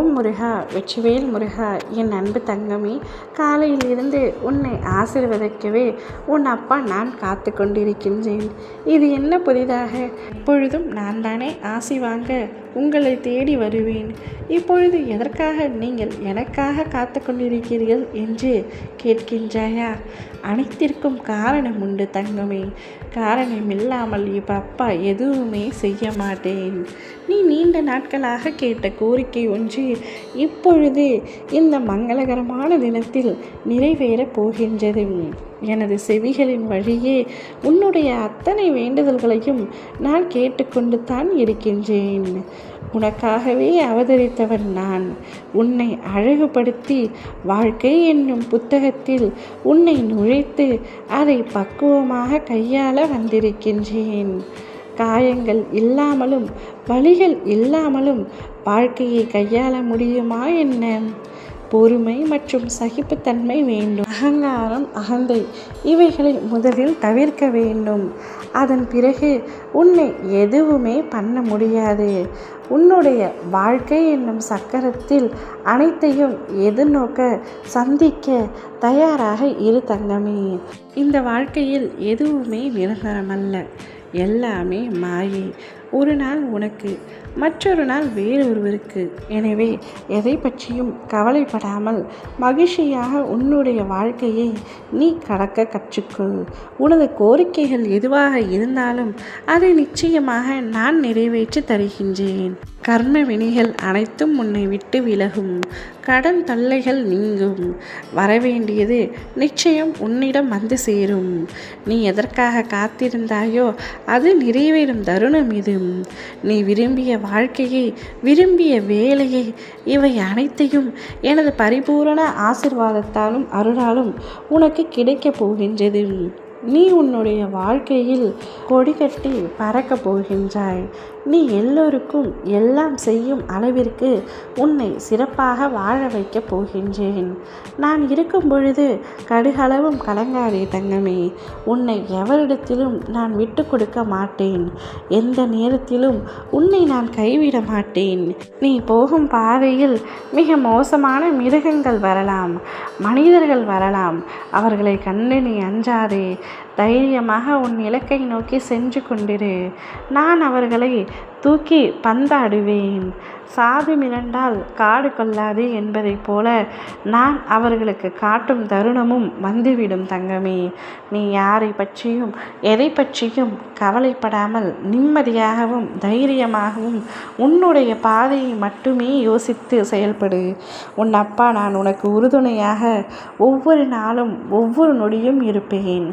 ஓம் முருகா, வெற்றிவேல் முருகா. என் அன்பு தங்கமே, காலையில் இருந்து உன்னை ஆசீர்வதிக்கவே உன் அப்பா நான் காத்து கொண்டிருக்கின்றேன். இது என்ன புதிதாக? எப்பொழுதும் நான் தானே ஆசி வாங்க உங்களை தேடி வருவேன். இப்பொழுது எதற்காக நீங்கள் எனக்காக காத்து கொண்டிருக்கிறீர்கள் என்று கேட்கின்றாயா? அனைத்திற்கும் காரணம் உண்டு தங்கமே. காரணம் இல்லாமல் இப்போ அப்பா எதுவுமே செய்ய மாட்டேன். நீ நீண்ட நாட்களாக கேட்ட கோரிக்கை ஒன்று இப்பொழுது இந்த மங்களகரமான தினத்தில் நிறைவேறப் போகின்றது. எனது செவிகளின் வழியே உன்னுடைய அத்தனை வேண்டுதல்களையும் நான் கேட்டுக்கொண்டு தான் இருக்கின்றேன். உனக்காகவே அவதரித்தவன் நான். உன்னை அழகுபடுத்தி வாழ்க்கை என்னும் புத்தகத்தில் உன்னை நுழைத்து அதை பக்குவமாக கையாள வந்திருக்கின்றேன். காயங்கள் இல்லாமலும் வலிகள் இல்லாமலும் வாழ்க்கையை கையாள முடியுமா என்ன? பொறுமை மற்றும் சகிப்புத்தன்மை வேண்டும். அகங்காரம், அகந்தை இவைகளை முதலில் தவிர்க்க வேண்டும். அதன் பிறகு உன்னை எதுவுமே பண்ண முடியாது. உன்னுடைய வாழ்க்கை என்னும் சக்கரத்தில் அனைத்தையும் எதிர்நோக்க சந்திக்க தயாராக இரு தங்கமே. இந்த வாழ்க்கையில் எதுவுமே நிரந்தரமல்ல. எல்லாமே மாயை. ஒரு நாள் உனக்கு, மற்றொரு நாள் வேறொருவருக்கு. எனவே எதை பற்றியும் கவலைப்படாமல் மகிழ்ச்சியாக உன்னுடைய வாழ்க்கையை நீ கடக்க கற்றுக்கொள். உனது கோரிக்கைகள் எதுவாக இருந்தாலும் அதை நிச்சயமாக நான் நிறைவேற்றி தருகின்றேன். கர்ம வினைகள் அனைத்தும் உன்னை விட்டு விலகும். கடன் தொல்லைகள் நீங்கும். வரவேண்டியது நிச்சயம் உன்னிடம் வந்து சேரும். நீ எதற்காக காத்திருந்தாயோ அது நிறைவேறும் தருணம் இது. நீ விரும்பிய வாழ்க்கையை, விரும்பிய வேலையை, இவை அனைத்தையும் எனது பரிபூரண ஆசீர்வாதத்தாலும் அருளாலும் உனக்கு கிடைக்கப் போகின்றது. நீ உன்னுடைய வாழ்க்கையில் கொடி கட்டி பறக்கப் போகின்றாய். நீ எல்லோருக்கும் எல்லாம் செய்யும் அளவிற்கு உன்னை சிறப்பாக வாழ வைக்கப் போகின்றேன். நான் இருக்கும் பொழுது கடுகளவும் கலங்காதே தங்கமே. உன்னை எவரிடத்திலும் நான் விட்டு கொடுக்க மாட்டேன். எந்த நேரத்திலும் உன்னை நான் கைவிட மாட்டேன். நீ போகும் பாதையில் மிக மோசமான மிருகங்கள் வரலாம், மனிதர்கள் வரலாம். அவர்களை கண்டு நீ அஞ்சாதே. தைரியமாக உன் இலக்கை நோக்கி சென்று கொண்டிரு. நான் அவர்களை தூக்கி பந்தாடுவேன். சாது மிரண்டால் காடு கொள்ளாது என்பதைப் போல நான் அவர்களுக்கு காட்டும் தருணமும் வந்துவிடும் தங்கமே. நீ யாரை பற்றியும் எதை பற்றியும் கவலைப்படாமல் நிம்மதியாகவும் தைரியமாகவும் உன்னுடைய பாதையை மட்டுமே யோசித்து செயல்படு. உன் அப்பா நான் உனக்கு உறுதுணையாக ஒவ்வொரு நாளும் ஒவ்வொரு நொடியும் இருப்பேன்.